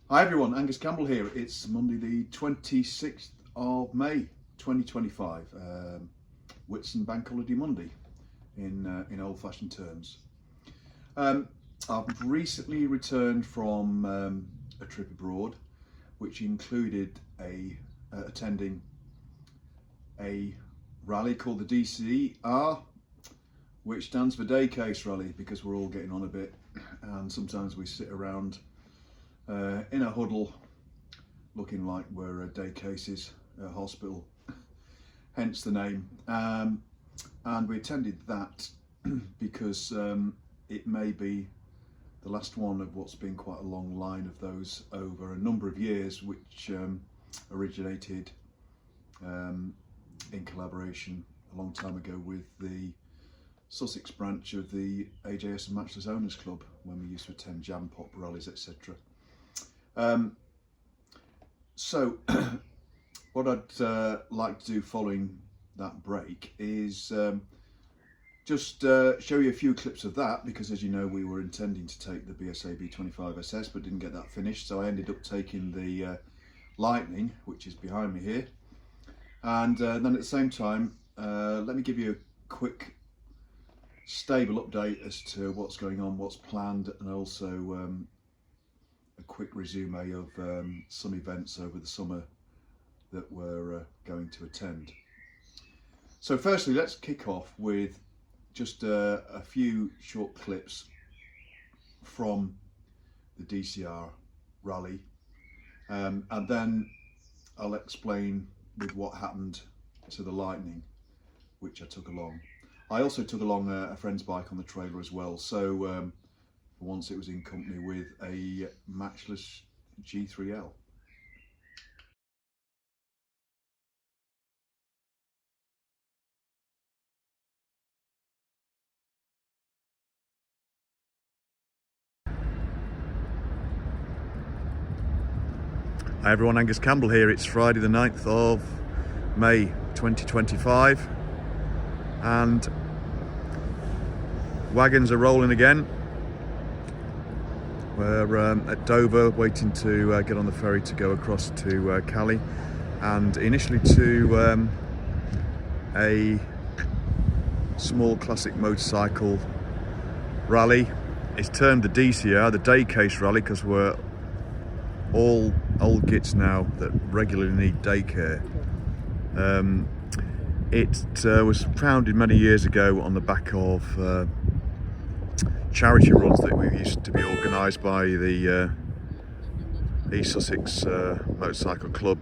Hi everyone, Angus Campbell here. It's Monday the 26th of May 2025, Whitsun Bank Holiday Monday in old-fashioned terms. I've recently returned from a trip abroad, which included attending a rally called the DCR, which stands for Day Case Rally, because we're all getting on a bit and sometimes we sit around in a huddle looking like we're day cases, hospital, hence the name. And we attended that because it may be the last one of what's been quite a long line of those over a number of years, which originated in collaboration a long time ago with the Sussex branch of the AJS and Matchless Owners Club, when we used to attend jam pop rallies, etc. So what I'd like to do following that break is just show you a few clips of that, because as you know, we were intending to take the BSA B25 SS but didn't get that finished, so I ended up taking the Lightning, which is behind me here. And then at the same time, let me give you a quick stable update as to what's going on, what's planned, and also a quick resume of some events over the summer that we're going to attend. So firstly, let's kick off with just a few short clips from the DCR rally, and then I'll explain with what happened to the Lightning, which I took along. I also took along a friend's bike on the trailer as well, so for once it was in company with a Matchless G3L. Hi everyone, Angus Campbell here. It's Friday the 9th of May 2025 and wagons are rolling again. We're at Dover waiting to get on the ferry to go across to Cali, and initially to a small classic motorcycle rally. It's termed the DCR, the Day Case Rally, because we're all old gits now that regularly need daycare. It was founded many years ago on the back of charity runs that we used to be organised by the East Sussex Motorcycle Club,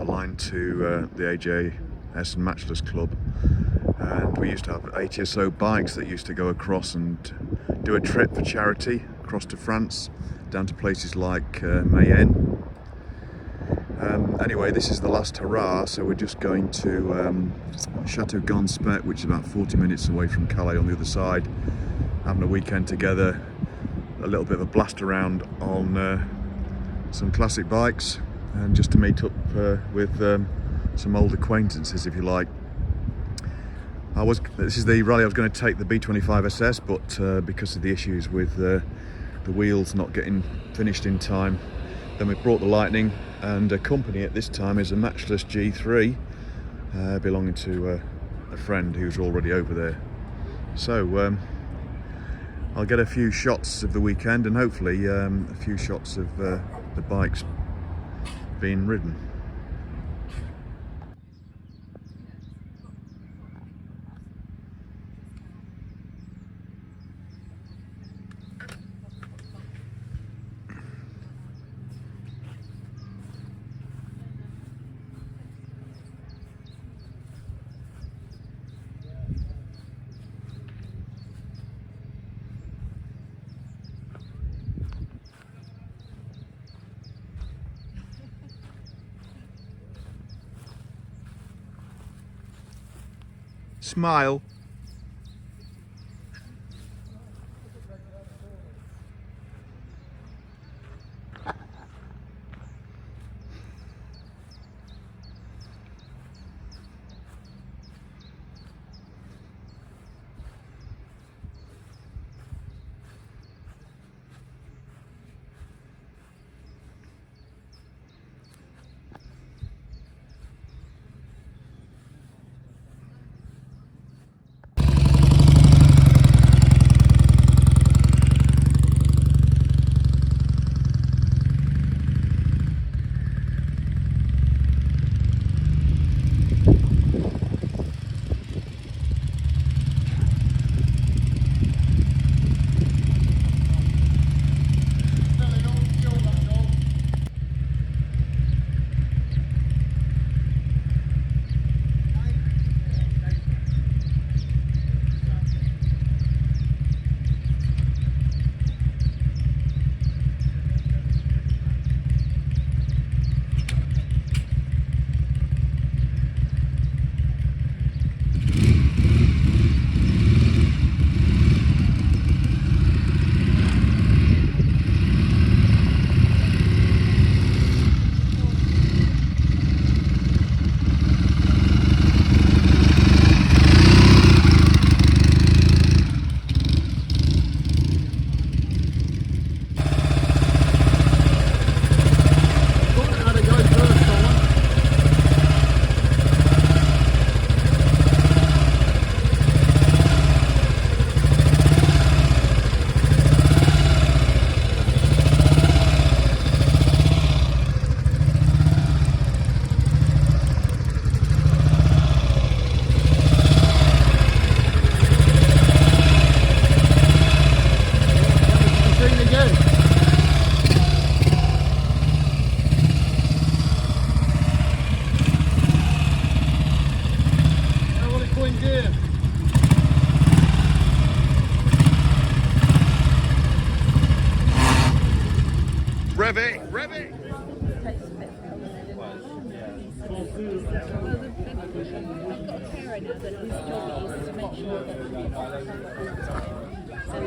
aligned to the AJS and Matchless Club, and we used to have 80 or so bikes that used to go across and do a trip for charity across to France, down to places like Mayenne. Anyway, this is the last hurrah, so we're just going to Chateau Gonspet, which is about 40 minutes away from Calais on the other side, having a weekend together, a little bit of a blast around on some classic bikes, and just to meet up with some old acquaintances, if you like. This is the rally I was going to take the B25 SS, but because of the issues with the wheels not getting finished in time, then we brought the Lightning, and company at this time is a Matchless G3 belonging to a friend who's already over there. So I'll get a few shots of the weekend, and hopefully a few shots of the bikes being ridden. Smile. in gear. Rev it, rev it. I've got a carer now that whose job is to make sure that the kids have all the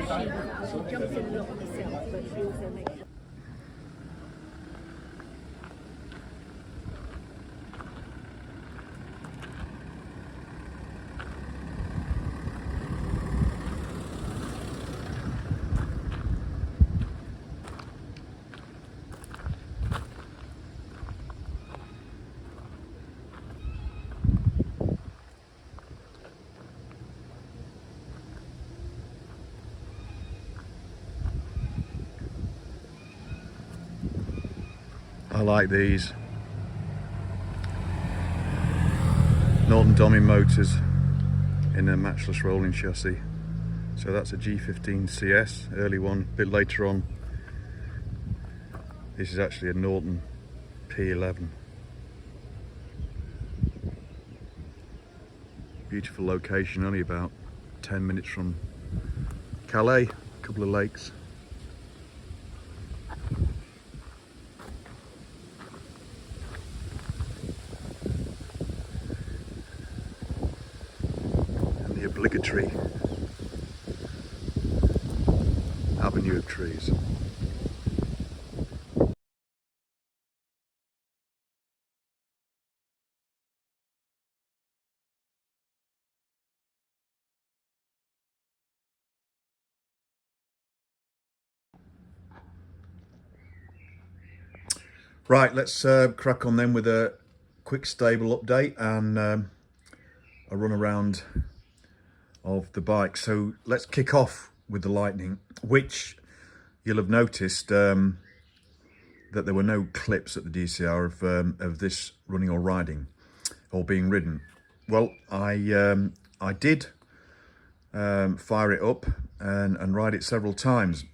time. So she jumps in a lot herself, but she also makes sure. I like these Norton Domin motors in a matchless rolling chassis. So that's a G15 CS, early one, a bit later on. This is actually a Norton P11. Beautiful location, only about 10 minutes from Calais, a couple of lakes. And the obligatory avenue of trees. Right, let's crack on then with a quick stable update and a run around of the bike. So let's kick off with the Lightning, which you'll have noticed that there were no clips at the DCR of this running or riding or being ridden. Well, I did fire it up and ride it several times,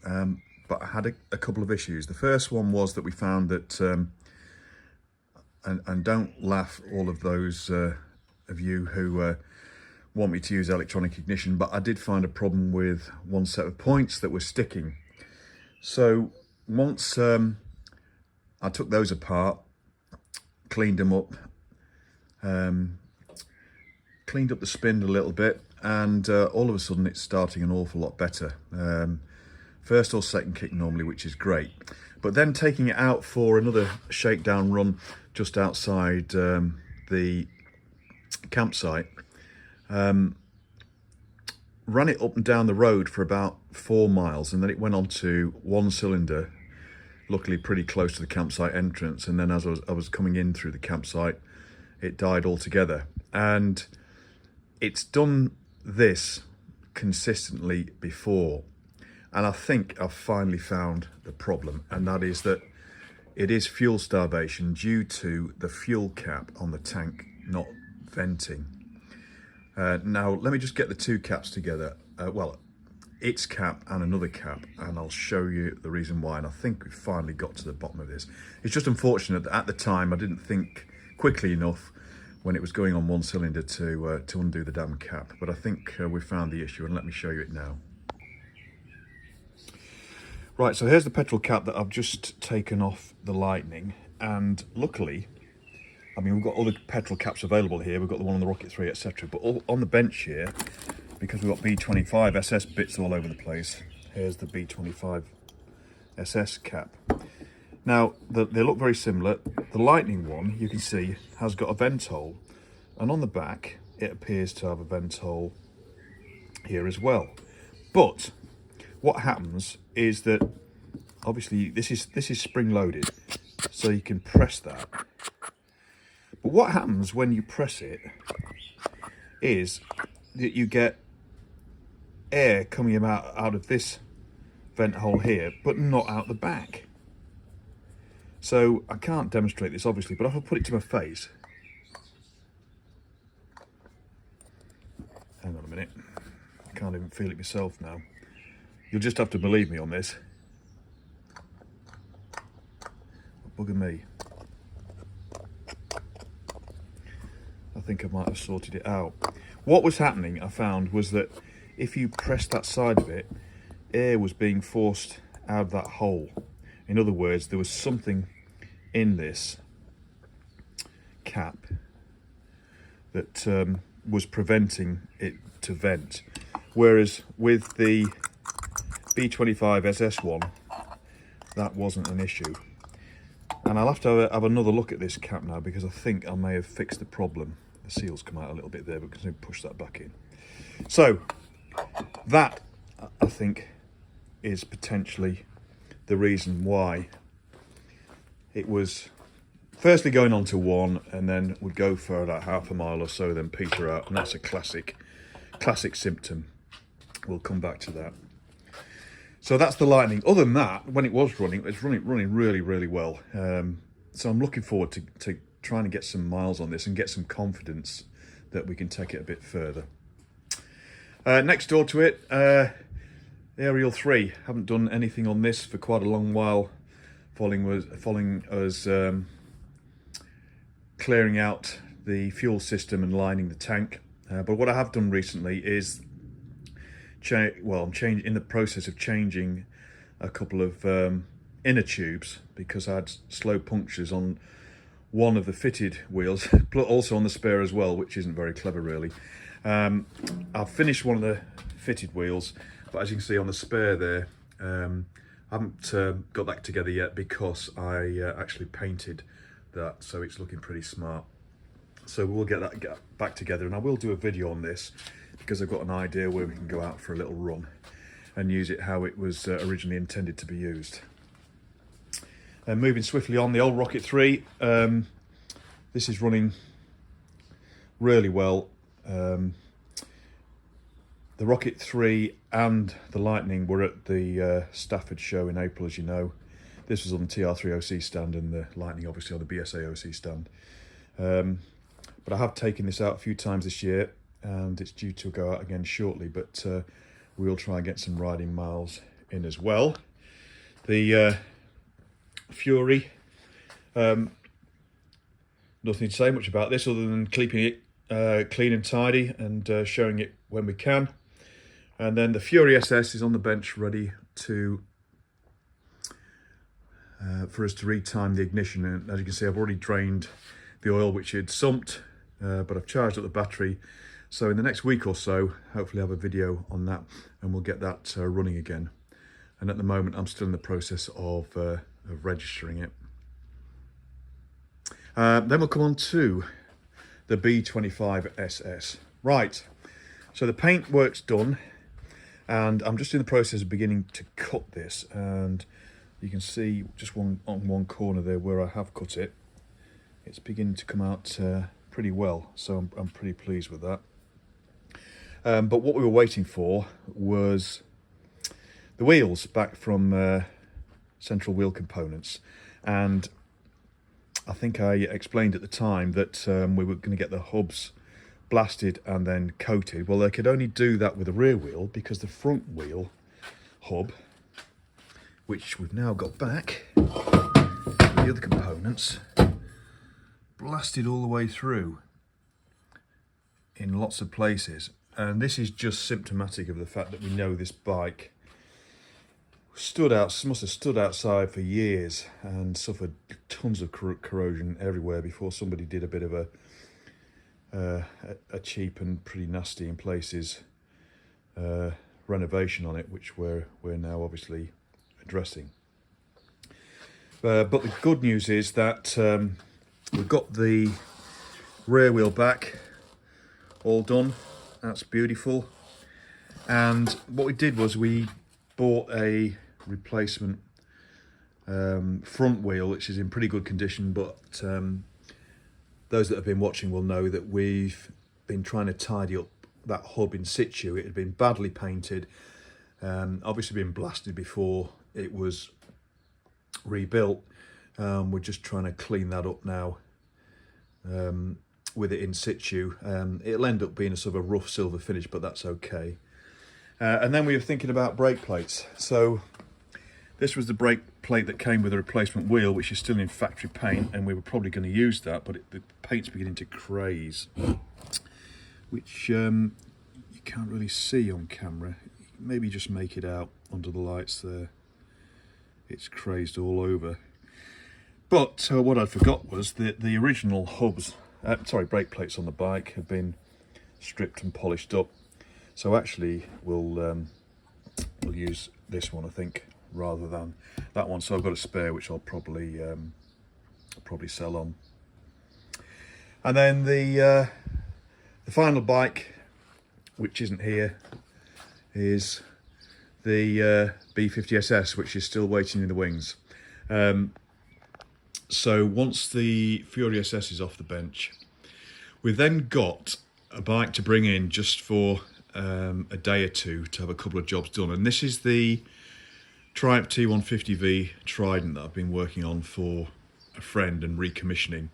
but I had a couple of issues. The first one was that we found that, and don't laugh all of those of you who want me to use electronic ignition, but I did find a problem with one set of points that were sticking. So once I took those apart, cleaned them up, cleaned up the spindle a little bit, and all of a sudden it's starting an awful lot better. First or second kick normally, which is great. But then taking it out for another shakedown run just outside the campsite, ran it up and down the road for about 4 miles, and then it went on to one cylinder, luckily pretty close to the campsite entrance, and then as I was coming in through the campsite, it died altogether. And it's done this consistently before, and I think I've finally found the problem, and that is that it is fuel starvation due to the fuel cap on the tank not venting. Now let me just get the two caps together, well, its cap and another cap, and I'll show you the reason why, and I think we've finally got to the bottom of this. It's just unfortunate that at the time I didn't think quickly enough when it was going on one cylinder to undo the damn cap, but I think we found the issue, and let me show you it now. Right, so here's the petrol cap that I've just taken off the Lightning, and luckily, I mean, we've got other petrol caps available here. We've got the one on the Rocket 3, etc. But all on the bench here, because we've got B25 SS bits all over the place, here's the B25 SS cap. Now, they look very similar. The Lightning one, you can see, has got a vent hole, and on the back, it appears to have a vent hole here as well. But what happens is that, obviously, this is spring-loaded, so you can press that. But what happens when you press it is that you get air coming out of this vent hole here, but not out the back. So I can't demonstrate this obviously, but if I put it to my face, hang on a minute, I can't even feel it myself now. You'll just have to believe me on this. Bugger me. I think I might have sorted it out. What was happening, I found, was that if you pressed that side of it, air was being forced out of that hole. In other words, there was something in this cap that was preventing it to vent. Whereas with the B25 SS1, that wasn't an issue. And I'll have to have another look at this cap now, because I think I may have fixed the problem. The seal's come out a little bit there, but I'm going to push that back in. So that, I think, is potentially the reason why it was firstly going on to 1 and then would go for about half a mile or so, then peter out, and that's a classic symptom. We'll come back to that. So that's the Lightning. Other than that, when it was running really, really well. So I'm looking forward to trying to get some miles on this and get some confidence that we can take it a bit further. Next door to it, the Aerial 3. Haven't done anything on this for quite a long while, following us clearing out the fuel system and lining the tank. But what I have done recently is I'm in the process of changing a couple of inner tubes, because I had slow punctures on one of the fitted wheels, also on the spare as well, which isn't very clever really. I've finished one of the fitted wheels, but as you can see on the spare there, I haven't got that together yet, because I actually painted that, so it's looking pretty smart. So we'll get that back together, and I will do a video on this, because I've got an idea where we can go out for a little run and use it how it was originally intended to be used. And moving swiftly on, the old Rocket 3. This is running really well. The Rocket 3 and the Lightning were at the Stafford show in April, as you know. This was on the TR3 OC stand, and the Lightning obviously on the BSA OC stand. But I have taken this out a few times this year, and it's due to go out again shortly, but we'll try and get some riding miles in as well. The Fury, nothing to say much about this other than keeping it clean and tidy and showing it when we can. And then the Fury SS is on the bench ready to for us to retime the ignition. And as you can see, I've already drained the oil which had sumped, but I've charged up the battery. So in the next week or so, hopefully I'll have a video on that, and we'll get that running again. And at the moment, I'm still in the process of registering it. Then we'll come on to the B25 SS. Right, so the paint work's done, and I'm just in the process of beginning to cut this, and you can see just on one corner there where I have cut it. It's beginning to come out pretty well, so I'm pretty pleased with that. But what we were waiting for was the wheels back from Central Wheel Components, and I think I explained at the time that we were going to get the hubs blasted and then coated. Well, they could only do that with the rear wheel, because the front wheel hub, which we've now got back, the other components, blasted all the way through in lots of places. And this is just symptomatic of the fact that we know this bike must have stood outside for years and suffered tons of corrosion everywhere before somebody did a bit of a cheap and pretty nasty in places renovation on it, which we're now obviously addressing. But the good news is that we've got the rear wheel back all done. That's beautiful. And what we did was we bought a replacement front wheel, which is in pretty good condition, but those that have been watching will know that we've been trying to tidy up that hub in situ. It had been badly painted, obviously been blasted before it was rebuilt. We're just trying to clean that up now with it in situ. It'll end up being a sort of a rough silver finish, but that's okay. And then we were thinking about brake plates. So this was the brake plate that came with a replacement wheel, which is still in factory paint, and we were probably going to use that, but the paint's beginning to craze, which you can't really see on camera. Maybe just make it out under the lights there. It's crazed all over. But what I forgot was that the original hubs, brake plates on the bike have been stripped and polished up. So actually we'll use this one, I think, rather than that one. So I've got a spare which I'll probably sell on. And then the final bike, which isn't here, is the B50SS, which is still waiting in the wings. So once the Fury SS is off the bench, we've then got a bike to bring in just for a day or two to have a couple of jobs done. And this is the Triumph T150V Trident that I've been working on for a friend and recommissioning.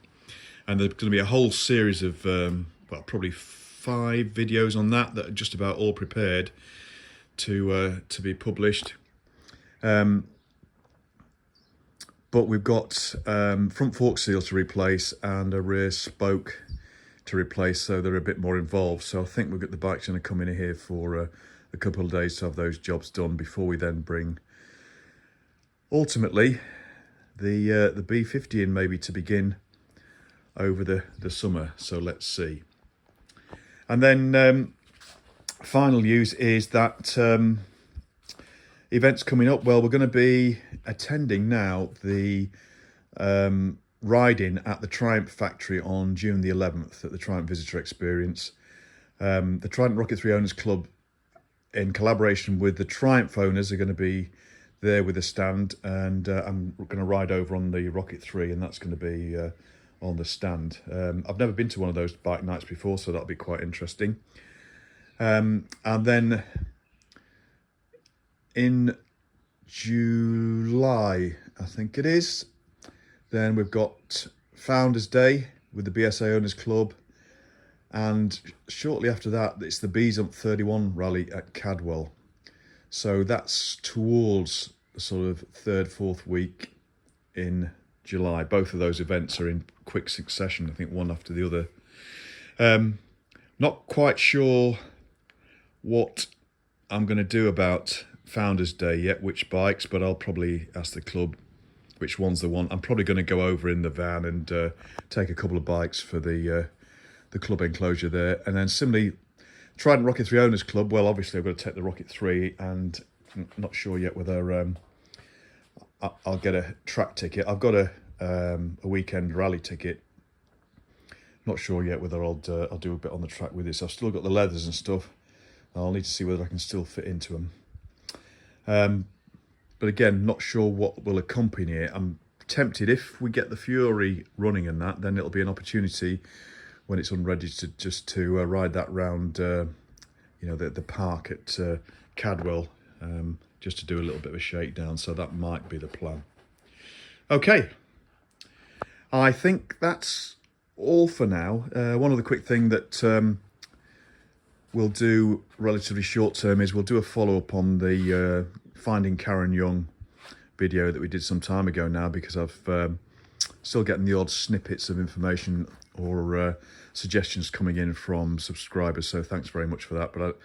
And there's going to be a whole series of, well, probably 5 videos on that that are just about all prepared to be published. But we've got front fork seal to replace and a rear spoke to replace, so they're a bit more involved. So I think we've got the bike's going to come in here for a couple of days to have those jobs done before we then bring, ultimately, the B50 in, maybe to begin over the summer. So let's see. And then final news is that events coming up. Well, we're going to be attending now the ride-in at the Triumph factory on June the 11th at the Triumph Visitor Experience. The Trident Rocket 3 Owners Club, in collaboration with the Triumph owners, are going to be there with a stand, and I'm going to ride over on the Rocket 3, and that's going to be on the stand. I've never been to one of those bike nights before, so that'll be quite interesting. And then in July, I think it is, then we've got Founders Day with the BSA Owners Club, and shortly after that it's the Beesump 31 rally at Cadwell. So that's towards the sort of 3rd, 4th week in July. Both of those events are in quick succession, I think one after the other. Not quite sure what I'm going to do about Founders Day yet, which bikes, but I'll probably ask the club which one's the one. I'm probably going to go over in the van and take a couple of bikes for the club enclosure there. And then similarly, Trident Rocket 3 Owners Club, well, obviously I've got to take the Rocket 3, and I'm not sure yet whether I'll get a track ticket. I've got a weekend rally ticket. Not sure yet whether I'll do a bit on the track with this. I've still got the leathers and stuff. I'll need to see whether I can still fit into them. But again, not sure what will accompany it. I'm tempted, if we get the Fury running and that, then it'll be an opportunity when it's unready to ride that round, the park at Cadwell, just to do a little bit of a shakedown. So that might be the plan. Okay, I think that's all for now. One other quick thing that we'll do relatively short term is we'll do a follow-up on the Finding Karen Young video that we did some time ago now, because I've still getting the odd snippets of information or suggestions coming in from subscribers, so thanks very much for that. But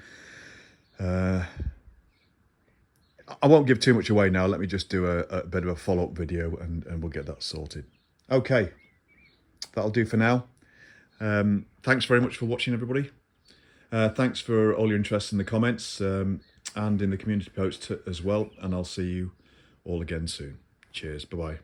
I won't give too much away now. Let me just do a bit of a follow-up video, and we'll get that sorted. Okay, that'll do for now. Thanks very much for watching, everybody. Thanks for all your interest in the comments and in the community post as well, and I'll see you all again soon. Cheers, bye-bye.